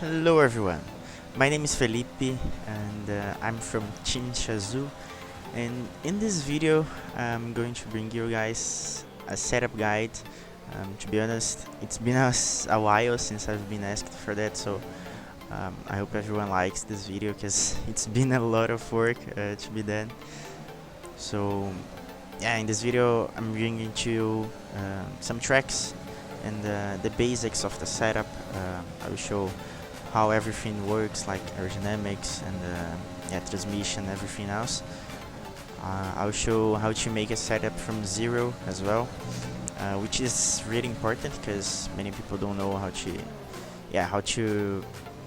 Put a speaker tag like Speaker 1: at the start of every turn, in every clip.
Speaker 1: Hello everyone, my name is Felipe and I'm from Team SHZ, and in this video I'm going to bring you guys a setup guide. To be honest, it's been a while since I've been asked for that, so I hope everyone likes this video because it's been a lot of work to be done. So yeah, in this video I'm bringing to you some tracks and the basics of the setup. I will show how everything works, like aerodynamics and yeah, transmission, everything else. I'll show how to make a setup from zero as well, which is really important because many people don't know how to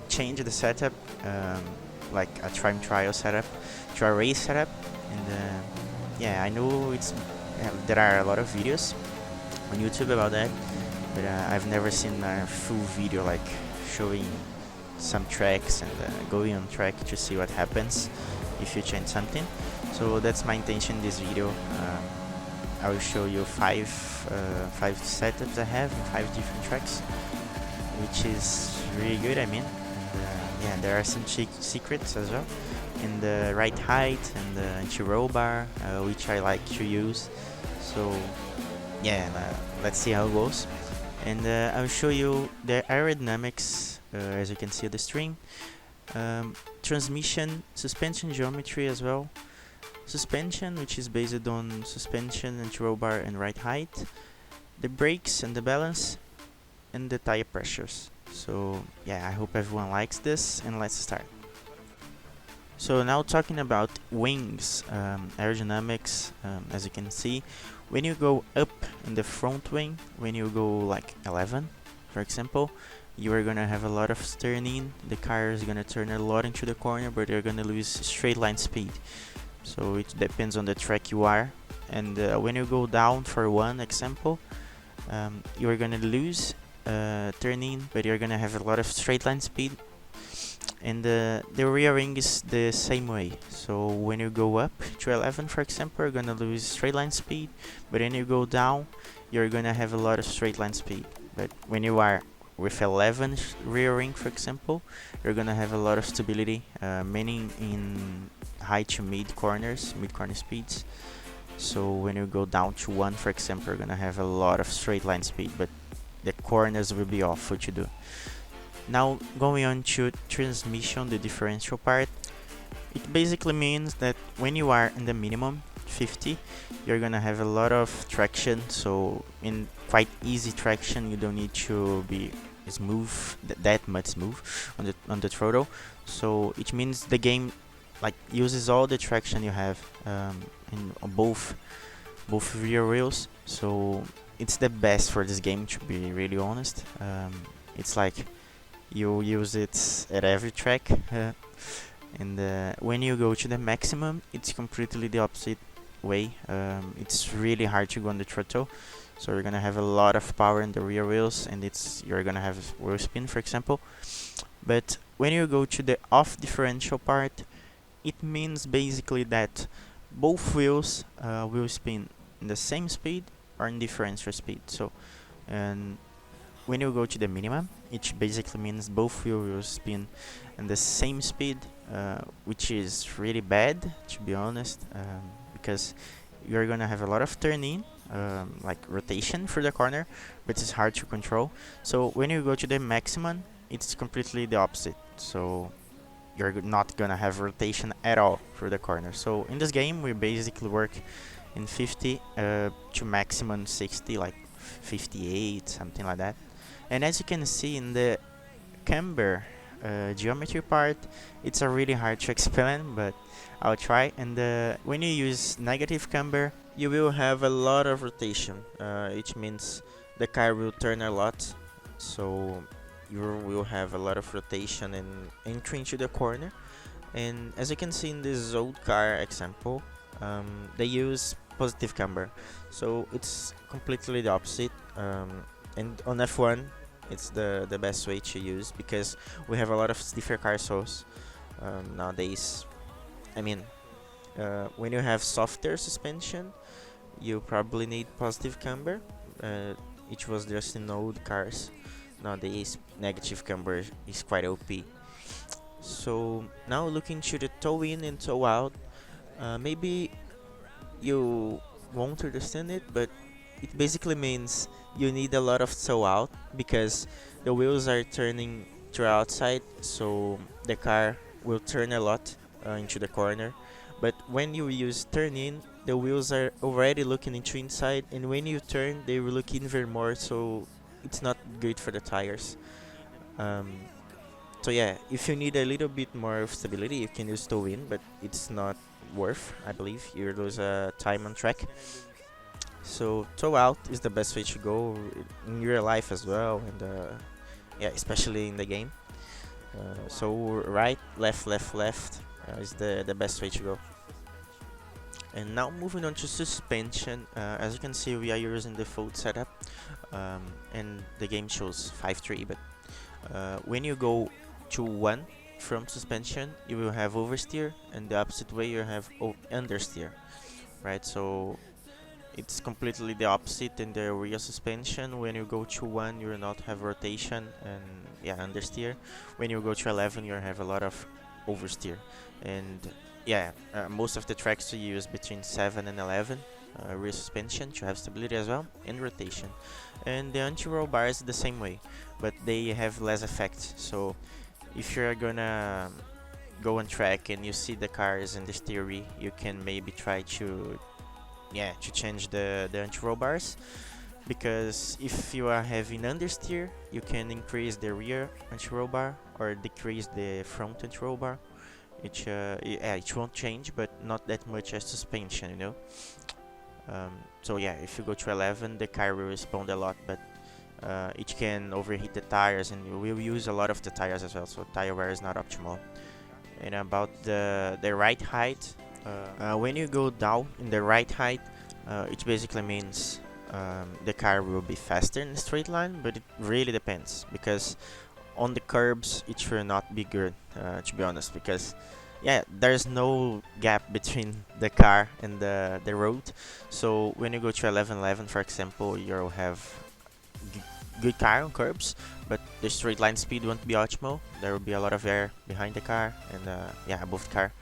Speaker 1: change the setup, like a time trial setup to a race setup. And yeah, I know there are a lot of videos on YouTube about that, but I've never seen a full video like showing some tracks and going on track to see what happens if you change something. So that's my intention in this video. I will show you five setups I have in 5 different tracks, which is really good. I mean, and, yeah, there are some secrets as well in the right height and the anti-roll bar, which I like to use. So yeah, let's see how it goes. And I'll show you the aerodynamics, as you can see on the string, transmission, suspension geometry as well, suspension, which is based on suspension, anti-roll bar and right height, the brakes and the balance, and the tire pressures. So yeah, I hope everyone likes this, and let's start. So now talking about wings, aerodynamics, as you can see, when you go up in the front wing, when you go like 11, for example, you are gonna have a lot of turning. The car is gonna turn a lot into the corner, but you're gonna lose straight line speed. So it depends on the track you are. And when you go down, for one example, you are gonna lose turning, but you're gonna have a lot of straight line speed. And the rear wing is the same way. So when you go up to 11, for example, you're gonna lose straight line speed, but when you go down, you're gonna have a lot of straight line speed. But when you are with 11 rear wing, for example, you're gonna have a lot of stability, meaning in high to mid corner speeds. So when you go down to 1, for example, you're gonna have a lot of straight line speed, but the corners will be off what you do. Now going on to transmission, the differential part, it basically means that when you are in the minimum 50, you're gonna have a lot of traction. So in quite easy traction, you don't need to be smooth, that much smooth on the throttle. So it means the game like uses all the traction you have in both rear wheels. So it's the best for this game, to be really honest. It's like you use it at every track, and when you go to the maximum, it's completely the opposite way. It's really hard to go on the throttle, so you're gonna have a lot of power in the rear wheels, and you're gonna have wheel spin, for example. But when you go to the off differential part, it means basically that both wheels will spin in the same speed or in differential speed. So and when you go to the minimum, it basically means both wheels will spin in the same speed, which is really bad, to be honest, because you're gonna have a lot of turning, like rotation for the corner, but it's hard to control. So when you go to the maximum, it's completely the opposite. So you're not gonna have rotation at all for the corner. So in this game, we basically work in 50 to maximum 60, like 58, something like that. And as you can see in the camber geometry part, it's really hard to explain, but I'll try. And when you use negative camber, you will have a lot of rotation, which means the car will turn a lot. So you will have a lot of rotation and entry into the corner. And as you can see in this old car example, they use positive camber, so it's completely the opposite. And on F1, it's the best way to use, because we have a lot of stiffer car soles nowadays. I mean, when you have softer suspension, you probably need positive camber. It was just in old cars. nowadays negative camber is quite OP. So now looking to the toe in and toe out, maybe you won't understand it, but it basically means you need a lot of toe out because the wheels are turning to outside, so the car will turn a lot into the corner. But when you use turn in, the wheels are already looking into inside, and when you turn, they will look even more, so it's not good for the tires. Um, so yeah, if you need a little bit more of stability, you can use toe in, but it's not worth, I believe. You lose time on track. So toe out is the best way to go in real life as well, and yeah, especially in the game. So right, left, left, left is the best way to go. And now moving on to suspension, as you can see we are using the full setup, and the game shows 5-3, but when you go to 1 from suspension, you will have oversteer, and the opposite way you have understeer, right? So it's completely the opposite in the rear suspension. When you go to 1, you will not have rotation and yeah, understeer. When you go to 11, you have a lot of oversteer. And yeah, most of the tracks you use between 7 and 11 rear suspension to have stability as well, and rotation. And the anti-roll bar is the same way, but they have less effect. So if you're gonna go on track and you see the cars in this theory, you can maybe try to change the anti-roll bars, because if you are having understeer, you can increase the rear anti-roll bar or decrease the front anti-roll bar. It won't change, but not that much as suspension, you know. So yeah, if you go to 11, the car will respond a lot, but it can overheat the tires, and you will use a lot of the tires as well, so tire wear is not optimal. And about the right height, when you go down in the right height, it basically means the car will be faster in a straight line, but it really depends, because on the curbs it will not be good, to be honest, because yeah, there's no gap between the car and the road. So when you go to 1111, for example, you'll have good car on curbs, but the straight line speed won't be optimal. There will be a lot of air behind the car and yeah, above the car,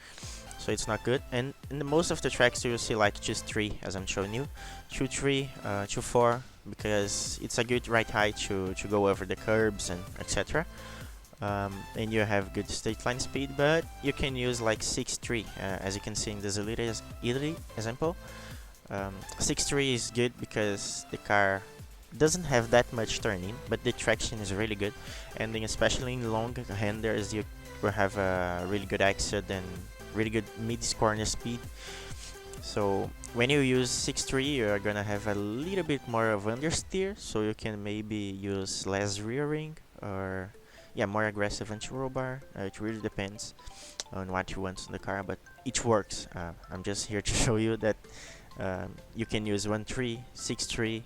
Speaker 1: so it's not good. And in most of the tracks you will see like just 3, as I'm showing you, 2-3, 2-4, because it's a good right height to go over the curbs and etc. And you have good straight line speed, but you can use like 6-3, as you can see in this Italy example. 6-3 is good because the car doesn't have that much turning, but the traction is really good, and then especially in long handers you will have a really good exit and really good mid corner speed. So when you use 6-3, you are gonna have a little bit more of understeer, so you can maybe use less rearing or yeah, more aggressive anti-roll bar. It really depends on what you want in the car, but it works. I'm just here to show you that you can use 1-3, 6-3,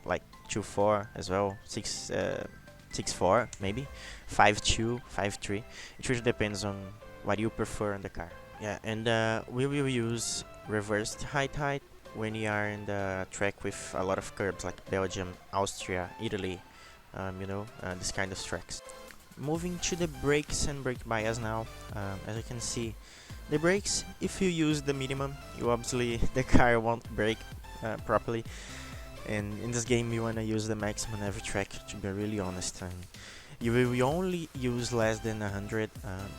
Speaker 1: like 2-4 as well, 6-4 maybe, 5-2, 5-3. It really depends on what you prefer in the car. Yeah, and we will use reversed height when you are in the track with a lot of curbs like Belgium, Austria, Italy, you know, this kind of tracks. Moving to the brakes and brake bias now. As you can see, the brakes, if you use the minimum, you obviously the car won't brake properly, and in this game you wanna use the maximum every track, to be really honest. You will only use less than 100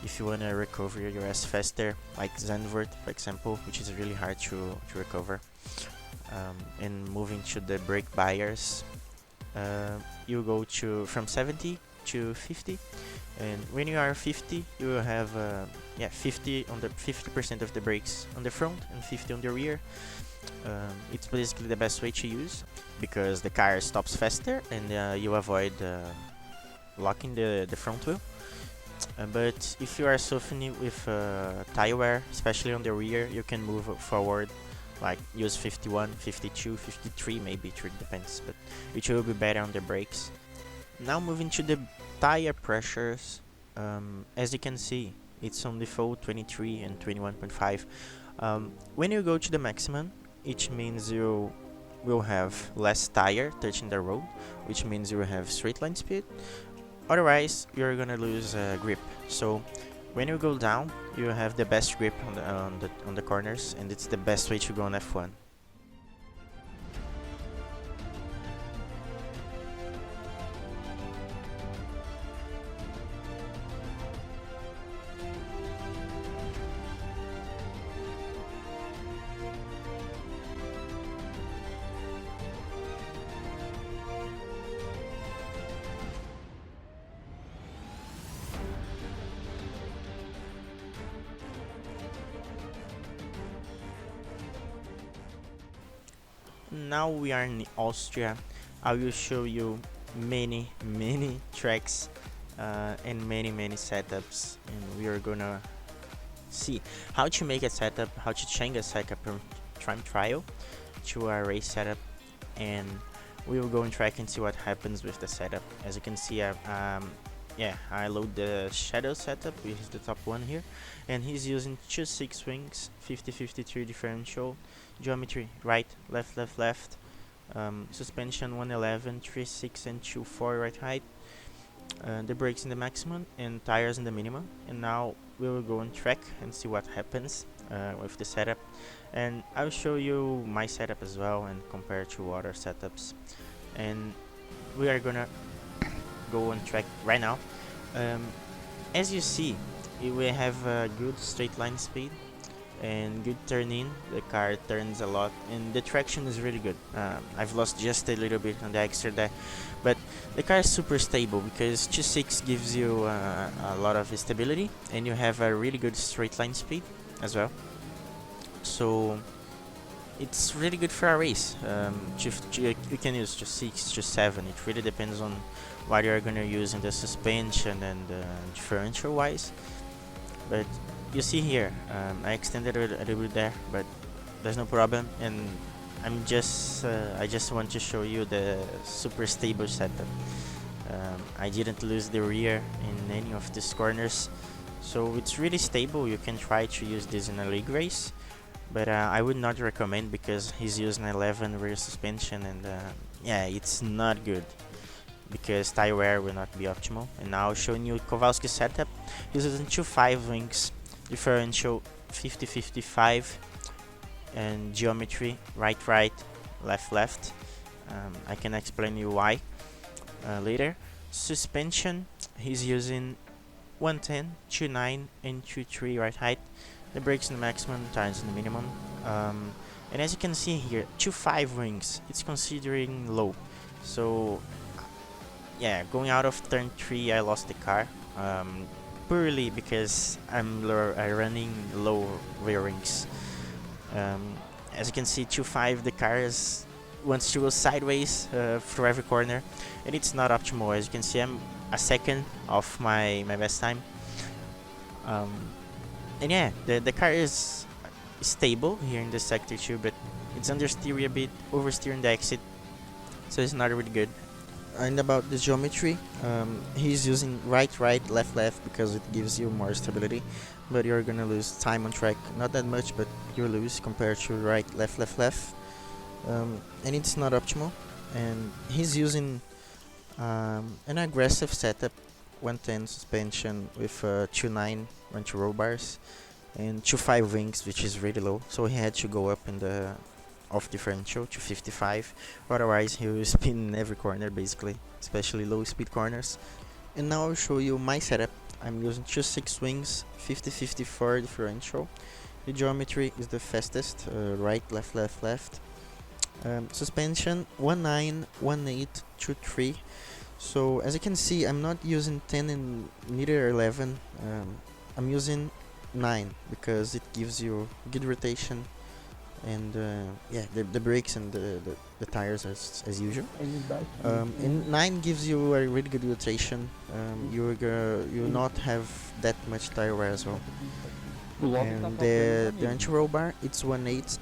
Speaker 1: if you wanna recover your ass faster, like Zandvoort for example, which is really hard to recover. And moving to the brake bias, you go from 70 to 50, and when you are 50 you will have 50% of the brakes on the front and 50 on the rear. It's basically the best way to use, because the car stops faster and you avoid locking the front wheel. But if you are suffering with tire wear, especially on the rear, you can move forward, like use 51, 52, 53 maybe, it really depends, but it will be better on the brakes. Now moving to the tire pressures, as you can see, it's on default 23 and 21.5. When you go to the maximum, it means you will have less tire touching the road, which means you will have straight line speed. Otherwise, you're gonna lose grip. So when you go down, you have the best grip on the corners, and it's the best way to go on F1. Now we are in Austria. I will show you many tracks and many setups, and we are gonna see how to make a setup, how to change a setup from time trial to a race setup, and we will go and track and see what happens with the setup. As you can see, I load the Shadow setup, which is the top one here, and he's using 2.6 wings, 50-53 differential, geometry right, left, suspension 111, 3.6 and 2.4 right height, the brakes in the maximum and tires in the minimum. And now we will go on track and see what happens with the setup, and I'll show you my setup as well and compare to other setups. And we are gonna go on track right now. As you see, we have a good straight line speed and good turn in. The car turns a lot and the traction is really good. I've lost just a little bit on the extra there, but the car is super stable because 2.6 gives you a lot of stability, and you have a really good straight line speed as well. So it's really good for a race. You can use 2.6, 2.7. It really depends on what you're gonna use in the suspension and differential wise. But you see here, I extended it a little bit there, but there's no problem. And I just want to show you the super stable setup. I didn't lose the rear in any of these corners, so it's really stable. You can try to use this in a league race, but I would not recommend because he's using 11 rear suspension, and yeah, it's not good because tire wear will not be optimal. And now showing you Kowalski's setup, he's using 2.5 wings, differential 50-55, and geometry right, left. I can explain you why later. Suspension, he's using 110, 2.9 and 2.3 right height. The brakes in the maximum, tires in the minimum. And as you can see here, 2.5 wings, it's considering low. So yeah, going out of turn 3, I lost the car purely because I'm running low rear wings. As you can see, 2.5, the car wants to go sideways through every corner, and it's not optimal. As you can see, I'm a second off my best time. And yeah, the car is stable here in the sector 2, but it's understeer a bit, oversteering the exit, so it's not really good. And about the geometry, he's using right, left because it gives you more stability, but you're gonna lose time on track, not that much, but you lose compared to right, left, and it's not optimal. And he's using an aggressive setup, 110 suspension with 2.9 wrench roll bars and 2.5 wings, which is really low, so he had to go up in the off differential to 55, otherwise he will spin in every corner basically, especially low speed corners. And now I'll show you my setup. I'm using 2.6 wings, 50-54 differential. The geometry is the fastest, right, left. Suspension 1.9, 1.8, 2.3. So as you can see, I'm not using 10 and neither 11. I'm using 9 because it gives you good rotation, and yeah, the brakes and the tires as usual. And 9 gives you a really good rotation. You will not have that much tire wear as well. And the anti-roll bar, it's 1.8.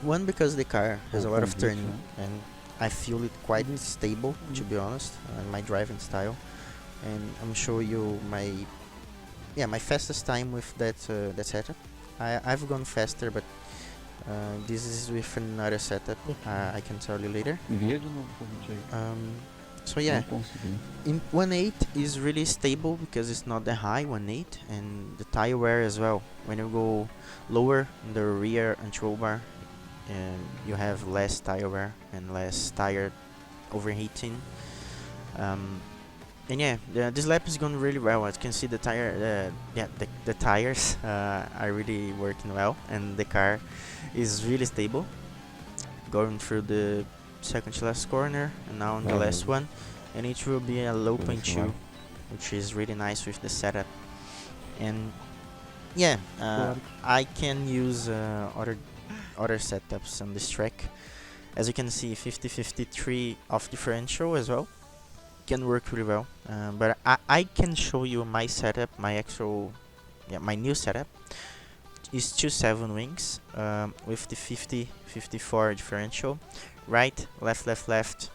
Speaker 1: One, because the car has a lot of turning, and I feel it quite stable, to be honest, my driving style. And I'm showing you my fastest time with that setup. I've gone faster, but This is with another setup. I can tell you later.
Speaker 2: Envia de novo pra gente aí.
Speaker 1: So yeah,
Speaker 2: Não consegui.
Speaker 1: in 1.8 is really stable because it's not that high, 1.8, and the tire wear as well. When you go lower in the rear and control bar, you have less tire wear and less tire overheating. And yeah, this lap is going really well. As you can see, the tires are really working well, and the car is really stable. Going through the second to last corner, and now on the last one, and it will be a low point 2, which is really nice with the setup. And yeah, I can use other setups on this track. As you can see, 50-53 off differential as well can work really well. But I can show you my setup, my new setup is 2.7 wings with the 50-54 differential, right, left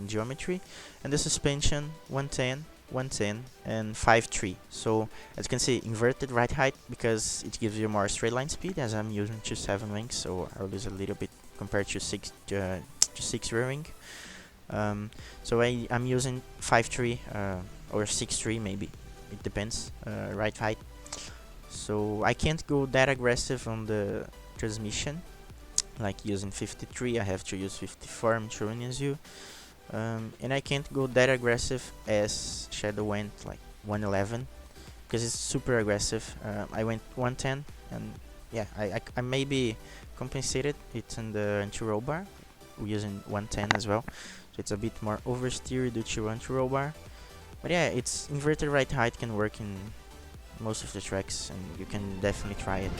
Speaker 1: geometry, and the suspension 110, 110, and 5.3. So as you can see, inverted right height because it gives you more straight line speed. As I'm using 2.7 wings, so I'll lose a little bit compared to 6 rear wing. So I'm using 5.3 or 6.3 maybe, it depends, right height. So I can't go that aggressive on the transmission, like using 53, I have to use 54, I'm showing as you. And I can't go that aggressive as Shadow went, like 111, because it's super aggressive. I went 110, and yeah, I maybe compensated it in the anti-roll bar, using 110 as well. So it's a bit more oversteer due to anti-roll bar. But yeah, it's inverted right height can work in most of the tracks, and you can definitely try it.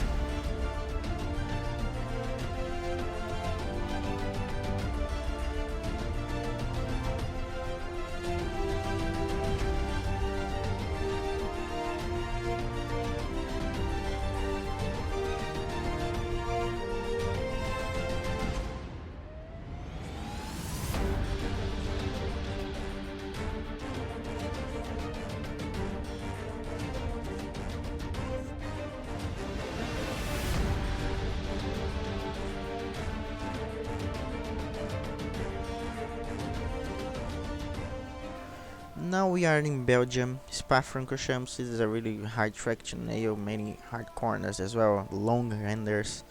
Speaker 1: Now we are in Belgium, Spa-Francorchamps. This is a really hard track to nail, many hard corners as well, long renders.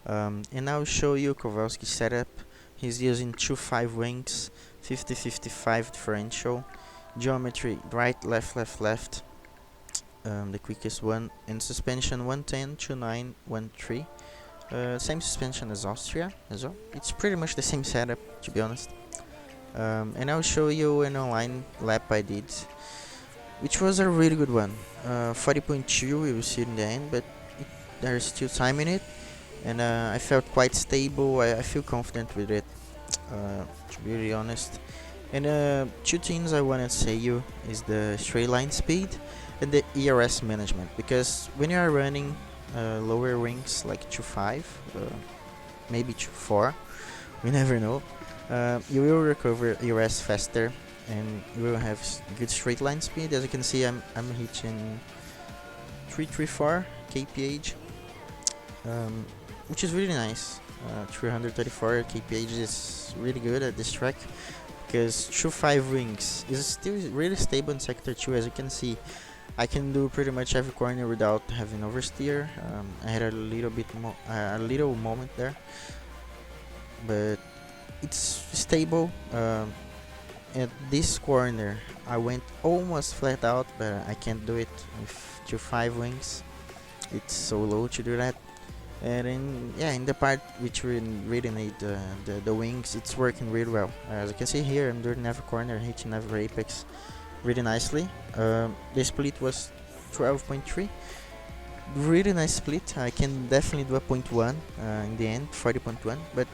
Speaker 1: And I'll show you Kowalski's setup. He's using 2.5 wings, 50-55 differential, geometry right, left, the quickest one, and suspension 110, 2.9, 1.3. Same suspension as Austria as well. It's pretty much the same setup, to be honest. And I'll show you an online lap I did, which was a really good one. 40.2, we will see in the end, but there's still time in it, and I felt quite stable. I feel confident with it, to be really honest. And two things I want to say you is the straight line speed and the ERS management, because when you are running lower wings like 2.5, maybe 2.4, we never know. You will recover ERS faster, and you will have good straight line speed. As you can see, I'm hitting 334 kph, which is really nice. 334 kph is really good at this track, because 2.5 wings is still really stable in sector 2. As you can see, I can do pretty much every corner without having oversteer. I had a little moment there, but it's stable. At this corner I went almost flat out, but I can't do it with 2.5 wings. It's so low to do that. And in the part which we really need the wings, it's working really well. As you can see here, I'm doing every corner, hitting every apex really nicely. The split was 12.3, really nice split. I can definitely do a 0.1 in the end, 40.1, but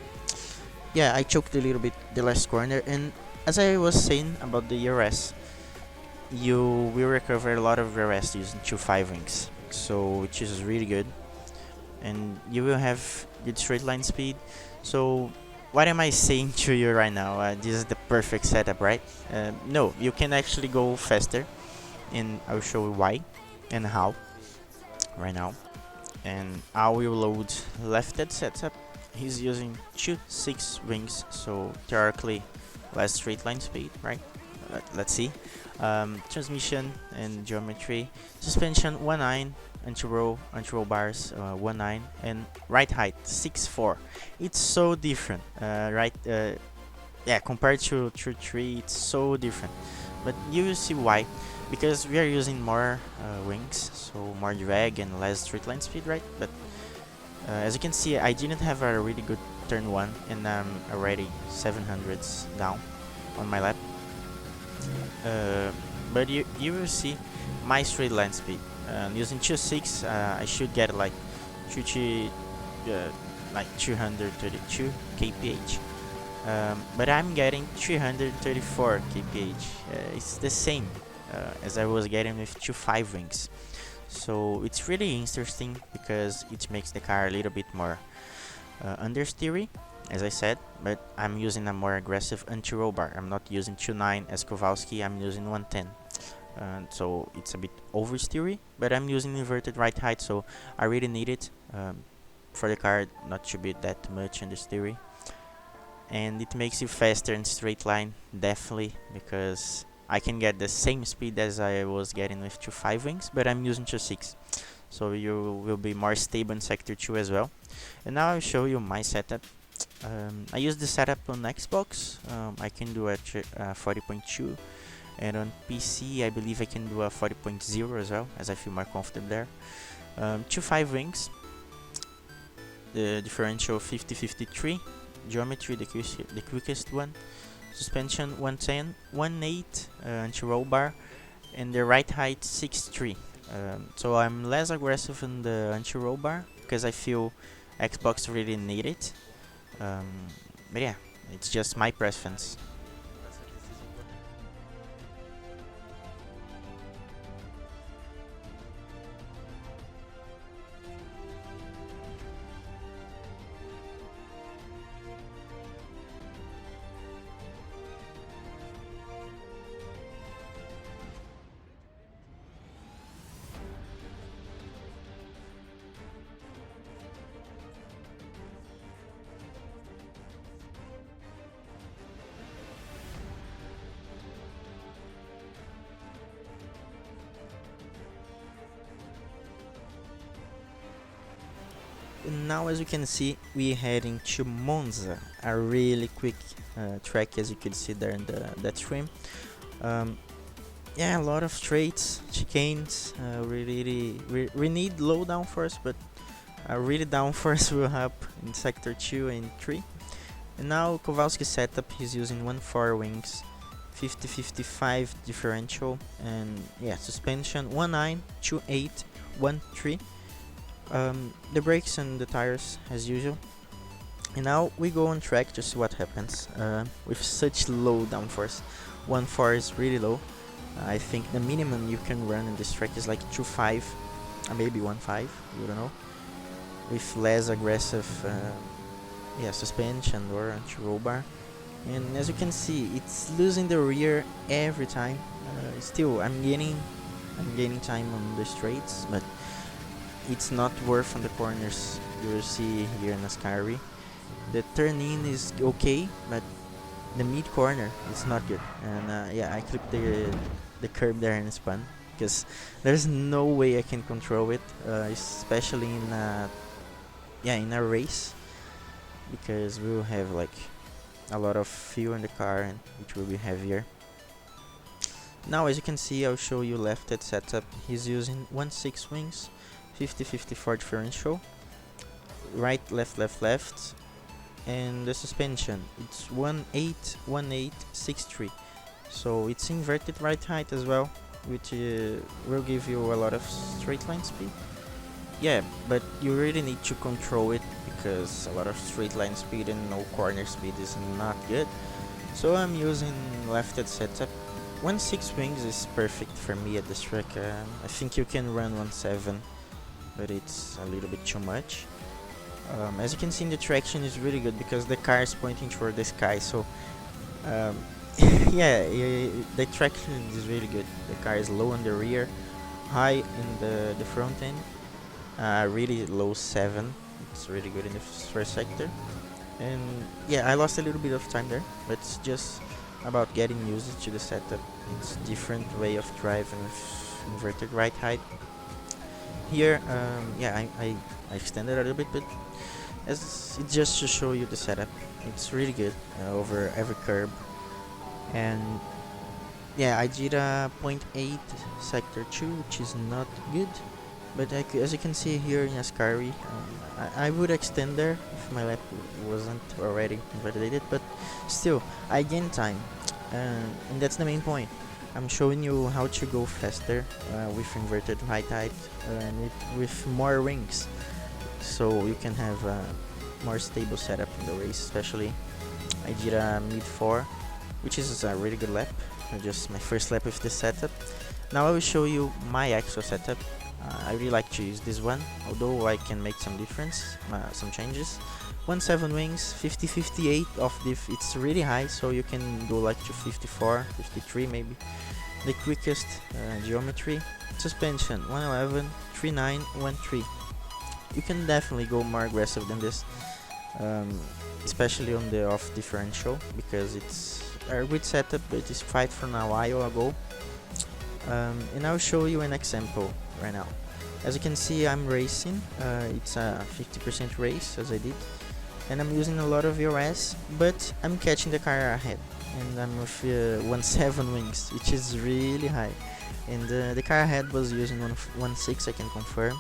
Speaker 1: yeah, I choked a little bit the last corner. And as I was saying about the ERS, you will recover a lot of ERS using 2.5 wings, so which is really good, and you will have good straight line speed. So what am I saying to you right now? This is the perfect setup, right? No, you can actually go faster, and I'll show you why and how right now. and I will load left-hand setup. He's using 2.6 wings, so theoretically less straight line speed, right? Let's see. Transmission and geometry, suspension 1.9, anti-roll bars 1.9, and right height 6.4. It's so different, right? Yeah, compared to 3, it's so different. But you will see why, because we are using more wings, so more drag and less straight line speed, right? But as you can see, I didn't have a really good turn 1, and I'm already 700s down on my lap. But you will see my straight line speed. Using 2.6, I should get like 232 kph. But I'm getting 334 kph. It's the same as I was getting with 2.5 wings. So it's really interesting because it makes the car a little bit more understeery, as I said, but I'm using a more aggressive anti-roll bar. I'm not using 2.9 as Kowalski, I'm using 1.10. So it's a bit oversteery, but I'm using inverted right height, so I really need it for the car not to be that much understeery. And it makes you faster in straight line, definitely, because I can get the same speed as I was getting with 2.5 wings, but I'm using 2.6, so you will be more stable in sector 2 as well. And now I'll show you my setup. I use the setup on Xbox. I can do a 40.2, and on PC I believe I can do a 40.0 as well, as I feel more confident there. 2.5 wings, the differential 50-53, geometry the quickest one, suspension 1.10, 1.8 anti-roll bar, and the right height 6.3. So I'm less aggressive in the anti-roll bar because I feel Xbox really need it. But yeah, it's just my preference. Now, as you can see, we're heading to Monza, a really quick track, as you can see there in that stream. Yeah, a lot of straights, chicanes. We need low downforce, but a really downforce will help in sector 2 and 3. And now Kowalski setup, he's using 1.4 wings, 50-55 differential, and yeah, suspension 1.9, 2.8, 1.3. The brakes and the tires as usual. And now we go on track to see what happens with such low downforce. 1.4 is really low. I think the minimum you can run in this track is like 2.5, maybe 1.5, you don't know, with less aggressive suspension or anti-roll bar. And as you can see, it's losing the rear every time. Still, I'm gaining time on the straights, but it's not worth on the corners. You will see here in Ascari. The turn in is okay, but the mid corner is not good. And yeah, I clipped the curb there and spun because there's no way I can control it, especially in a race, because we will have like a lot of fuel in the car and it will be heavier. Now, as you can see, I'll show you left-hand setup. He's using 1.6 wings, 50-54 differential, right, left, and the suspension, it's 1.8, 1.8, 6.3. So it's inverted right height as well, which will give you a lot of straight line speed. Yeah, but you really need to control it because a lot of straight line speed and no corner speed is not good. So I'm using left-hand setup. 1.6 wings is perfect for me at this track. I think you can run 1.7, but it's a little bit too much. As you can see, the traction is really good because the car is pointing toward the sky. So yeah, the traction is really good. The car is low on the rear, high in the front end, really low 7. It's really good in the first sector. And yeah, I lost a little bit of time there, but it's just about getting used to the setup. It's different way of driving with inverted right height. Here, yeah, I extended a little bit, but as it's just to show you the setup. It's really good over every curb. And yeah, I did a 0.8 sector 2, which is not good. But as you can see here in Ascari, I would extend there if my lap wasn't already invalidated, but still, I gain time, and that's the main point. I'm showing you how to go faster with inverted right height and with more rings, so you can have a more stable setup in the race. Especially, I did a mid 4, which is a really good lap, just my first lap with this setup. Now I will show you my actual setup. I really like to use this one, although I can make some difference, some changes. 1.7 wings, 50-58 of diff, it's really high, so you can go like to 54, 53 maybe. The quickest geometry. Suspension, 111, 39, 13. You can definitely go more aggressive than this, especially on the off differential, because it's a good setup, but it's quite from a while ago. And I'll show you an example right now. As you can see, I'm racing. It's a 50% race, as I did, and I'm using a lot of EOS, but I'm catching the car ahead, and I'm with 1.7 wings, which is really high. And the car ahead was using 1.6, I can confirm.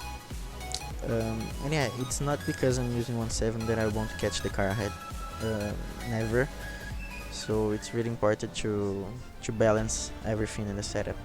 Speaker 1: And yeah, it's not because I'm using 1.7 that I won't catch the car ahead. Never. So it's really important to balance everything in the setup.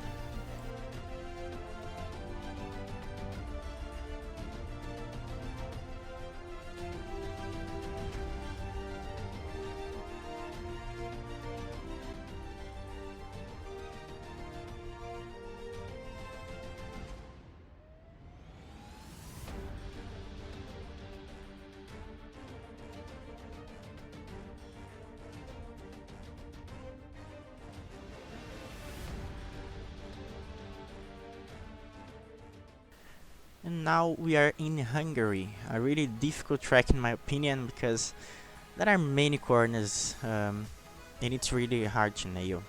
Speaker 1: And now we are in Hungary, a really difficult track in my opinion, because there are many corners and it's really hard to nail.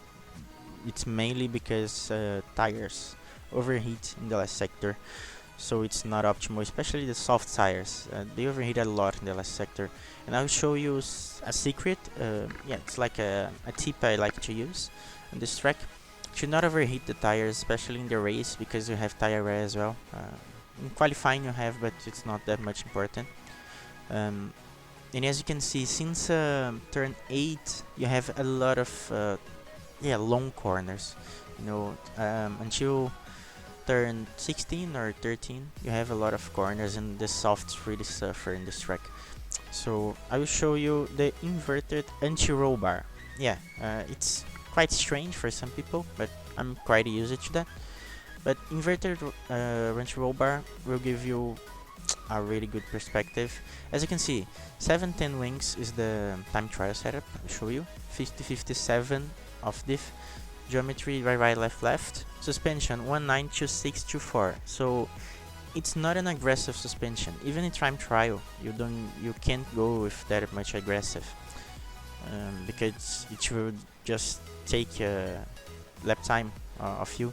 Speaker 1: It's mainly because tires overheat in the last sector, so it's not optimal, especially the soft tires. They overheat a lot in the last sector, and I'll show you a secret. Yeah, it's like a tip I like to use on this track. Should not overheat the tires, especially in the race, because you have tire wear as well. In qualifying you have, but it's not that much important. And as you can see, since turn 8 you have a lot of yeah, long corners. You know, until turn 16 or 13 you have a lot of corners, and the softs really suffer in this track. So I will show you the inverted anti-roll bar. Yeah, it's quite strange for some people, but I'm quite used to that. But inverted anti-roll bar will give you a really good perspective. As you can see, 710 wings is the time trial setup. I'll show you. 50-57 of diff. Geometry right left. Suspension 192624. So it's not an aggressive suspension. Even in time trial, you can't go with that much aggressive, because it will just take lap time of you.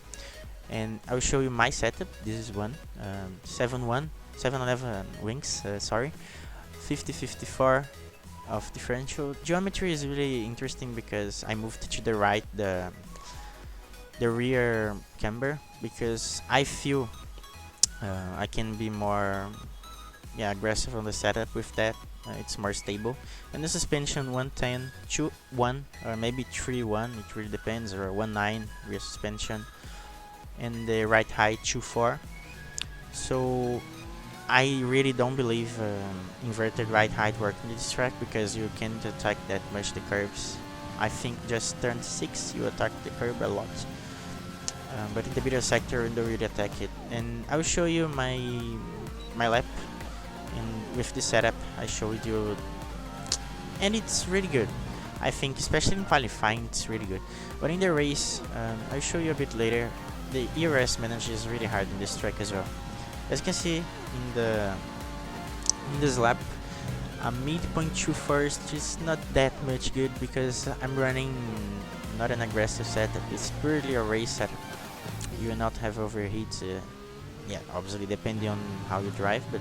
Speaker 1: And I will show you my setup. This is one 711 wings. Sorry, 50-54 of differential. Geometry is really interesting because I moved to the right the rear camber, because I feel I can be more aggressive on the setup with that. It's more stable. And the suspension 110 2-1 or maybe 3-1, it really depends, or 1.9 rear suspension. And the right height 2.4. So I really don't believe inverted right height work in this track, because you can't attack that much the curves. I think just turn 6 you attack the curve a lot, but in the middle sector you don't really attack it. And I will show you my lap, and with this setup I showed you, and it's really good. I think especially in qualifying it's really good, but in the race I'll show you a bit later. The ERS manages really hard in this track as well. As you can see in this lap, a midpoint 2 first is not that much good because I'm running not an aggressive setup, it's purely a race setup. You will not have overheats, yeah, obviously depending on how you drive, but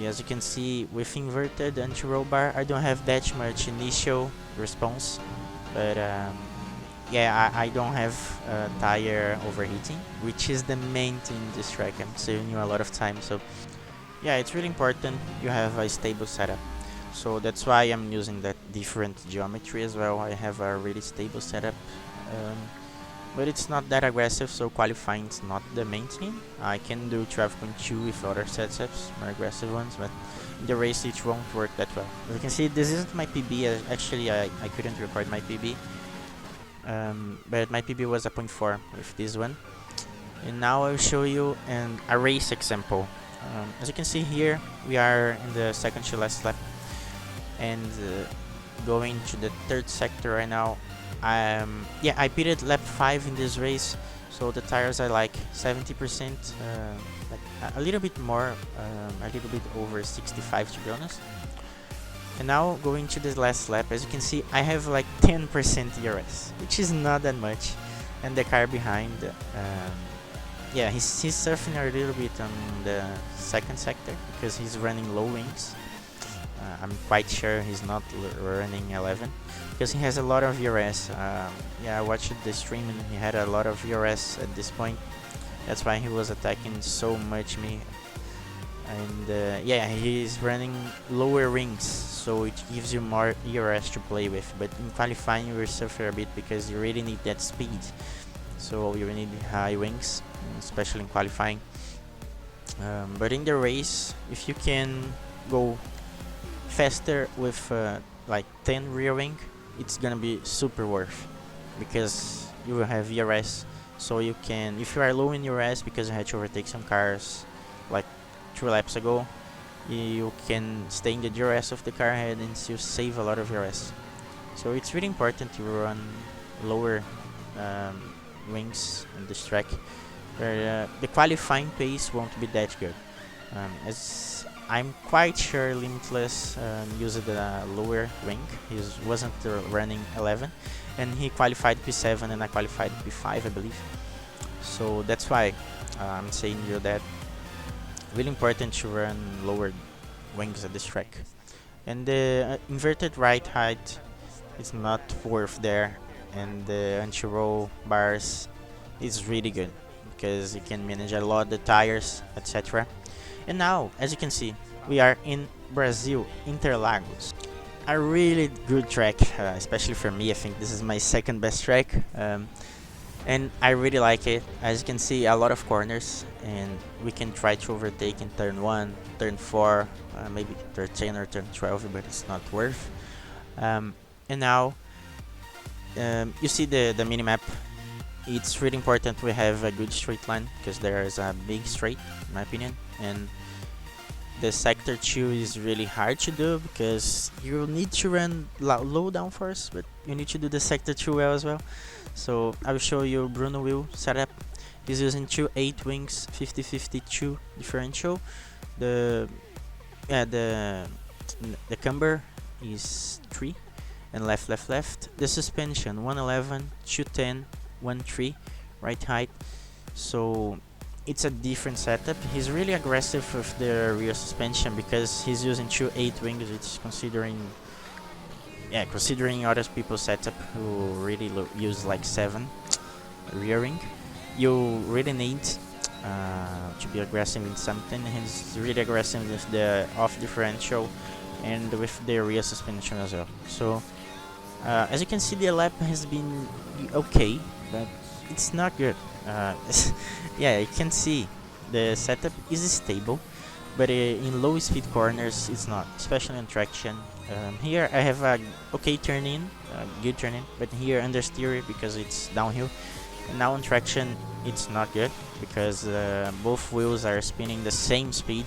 Speaker 1: as you can see with inverted anti-roll bar, I don't have that much initial response, but yeah, I don't have tire overheating, which is the main thing in this track. I'm saving you a lot of time, so yeah, it's really important you have a stable setup. So that's why I'm using that different geometry as well. I have a really stable setup, but it's not that aggressive, so qualifying is not the main thing. I can do 12.2 with other setups, more aggressive ones, but in the race it won't work that well. As you can see, this isn't my PB. Actually, I couldn't record my PB, but my PB was a 0.4 with this one. And now I'll show you a race example. As you can see here, we are in the second to last lap, and going to the third sector right now. Yeah, I pitted lap 5 in this race, so the tires are like 70%, like a little bit more, a little bit over 65 to be honest. And now going to this last lap, as you can see, I have like 10% ERS, which is not that much, and the car behind, yeah, he's surfing a little bit on the second sector because he's running low wings. I'm quite sure he's not running 11 because he has a lot of ERS. Yeah, I watched the stream and he had a lot of ERS at this point. That's why he was attacking so much me. And yeah, he's running lower wings, so it gives you more ERS to play with. But in qualifying, you will suffer a bit because you really need that speed. So you need high wings, especially in qualifying. But in the race, if you can go faster with like 10 rear wing, it's gonna be super worth because you will have ERS. So you can, if you are low in ERS because you had to overtake some cars like 2 laps ago, you can stay in the DRS of the car ahead and still save a lot of ERS. So it's really important to run lower wings on this track, where the qualifying pace won't be that good. As I'm quite sure Limitless used a lower wing. He wasn't running 11, and he qualified P7 and I qualified P5, I believe. So that's why I'm saying you that really important to run lower wings at this track. And the inverted right height is not worth there, and the anti-roll bars is really good because you can manage a lot the tires, etc. And now, as you can see, we are in Brazil, Interlagos. A really good track, especially for me. I think this is my second best track, and I really like it. As you can see, a lot of corners, and we can try to overtake in turn 1, turn 4, maybe turn 10 or turn 12, but it's not worth. And now, you see the minimap. It's really important we have a good straight line because there is a big straight, in my opinion, and the sector 2 is really hard to do because you need to run low downforce, but you need to do the sector 2 well as well. So I will show you Bruno wheel setup. He's using 2 8 wings, 50-52 differential. The camber is 3 and left. The suspension 111, 210, 1.3 right height. So it's a different setup. He's really aggressive with the rear suspension because he's using 2 8 wings, which is considering other people's setup who really use like 7 rear wing. You really need to be aggressive in something. He's really aggressive with the off differential and with the rear suspension as well. So as you can see, the lap has been okay, but it's not good. Yeah, you can see the setup is stable, but in low speed corners it's not, especially on traction. Here I have a okay turn in, good turn in, but here understeer because it's downhill. And now on traction it's not good because both wheels are spinning the same speed,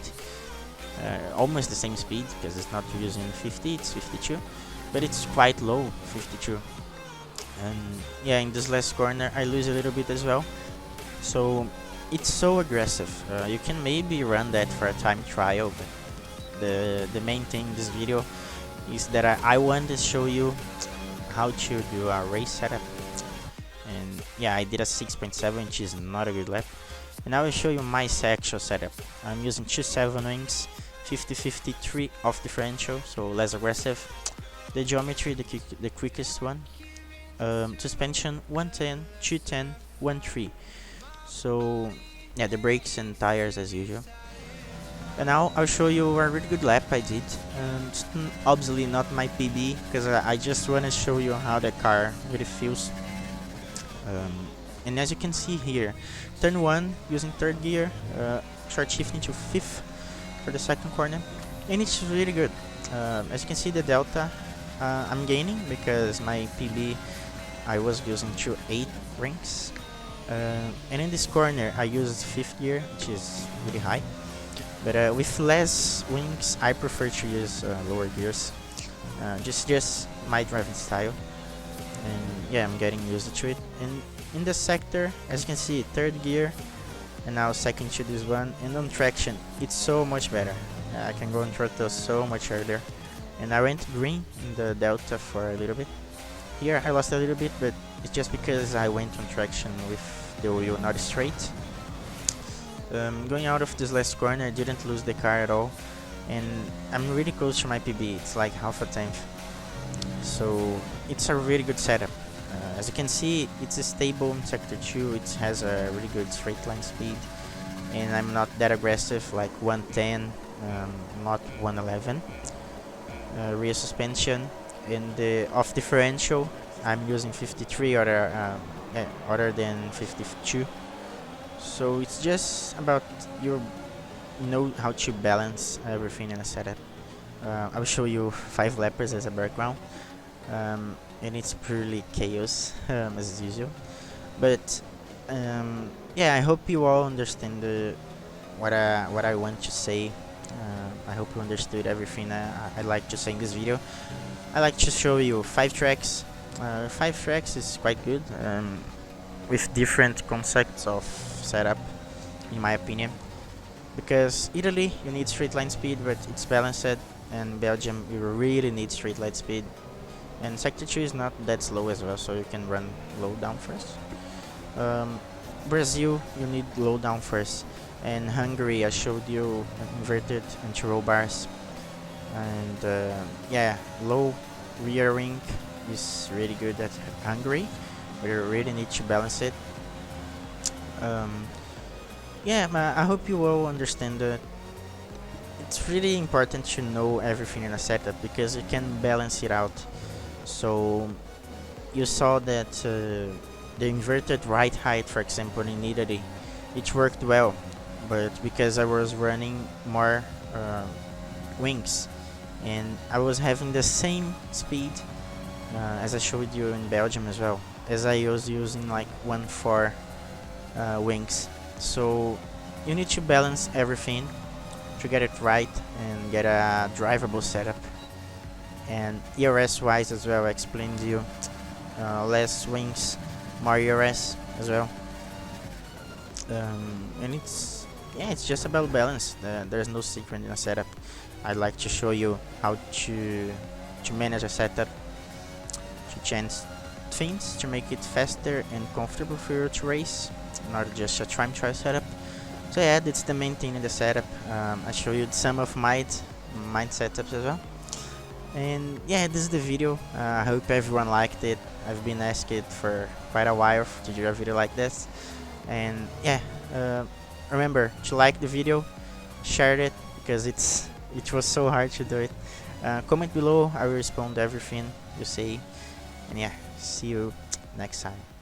Speaker 1: almost the same speed, because it's not using 50, it's 52, but it's quite low, 52. And yeah, in this last corner I lose a little bit as well. So it's so aggressive. You can maybe run that for a time trial, but the main thing in this video is that I want to show you how to do a race setup. And yeah, I did a 6.7, which is not a good lap. And I will show you my actual setup. I'm using 2.7 wings, 50-53 off differential, so less aggressive. The geometry, the quickest one. Suspension 110, 210, 1.3. So yeah, the brakes and tires as usual. And now I'll show you a really good lap I did. It's obviously not my PB, because I just want to show you how the car really feels. And as you can see here, turn 1 using 3rd gear, short shifting to 5th for the 2nd corner, and it's really good. As you can see, the delta I'm gaining because my PB I was using 2.8 rings, and in this corner I used 5th gear, which is really high. But with less wings, I prefer to use lower gears. Just my driving style. And yeah, I'm getting used to it. And in the sector, as you can see, 3rd gear, and now 2nd to this one. And on traction, it's so much better. I can go on throttle so much earlier. And I went green in the delta for a little bit. Here I lost a little bit, but it's just because I went on traction with the wheel not straight. Going out of this last corner, I didn't lose the car at all, and I'm really close to my PB. It's like half a tenth, so it's a really good setup. As you can see, it's a stable in sector 2. It has a really good straight line speed, and I'm not that aggressive, like 110, not 111. Rear suspension, and the off differential I'm using 53 other than 52. So it's just about you know how to balance everything in a setup. I will show you 5 lappers as a background, and it's purely chaos as usual. But yeah, I hope you all understand what I want to say. I hope you understood everything I like to say in this video. I like to show you 5 tracks. 5 tracks is quite good, with different concepts of setup, in my opinion, because Italy you need straight line speed, but it's balanced, and Belgium you really need straight line speed, and sector 2 is not that slow as well, so you can run low down first. Brazil you need low down first, and Hungary I showed you inverted and roll bars, and yeah, low rear wing is really good at Hungary, but you really need to balance it. Yeah, I hope you all understand that it's really important to know everything in a setup, because you can balance it out. So you saw that the inverted right height, for example, in Italy, it worked well, but because I was running more wings, and I was having the same speed as I showed you in Belgium as well, as I was using like 1.4 wings. So you need to balance everything to get it right and get a drivable setup. And ERS wise as well, I explained to you, less wings, more ERS as well. And it's just about balance. There's no secret in a setup. I'd like to show you how to manage a setup, to change things to make it faster and comfortable for you to race, not just a time trial setup. So yeah, that's the main thing in the setup. I show you some of my setups as well. And yeah, this is the video. I hope everyone liked it. I've been asked it for quite a while to do a video like this. And yeah, remember to like the video, share it, because it was so hard to do it. Comment below, I will respond to everything you say. And yeah, see you next time.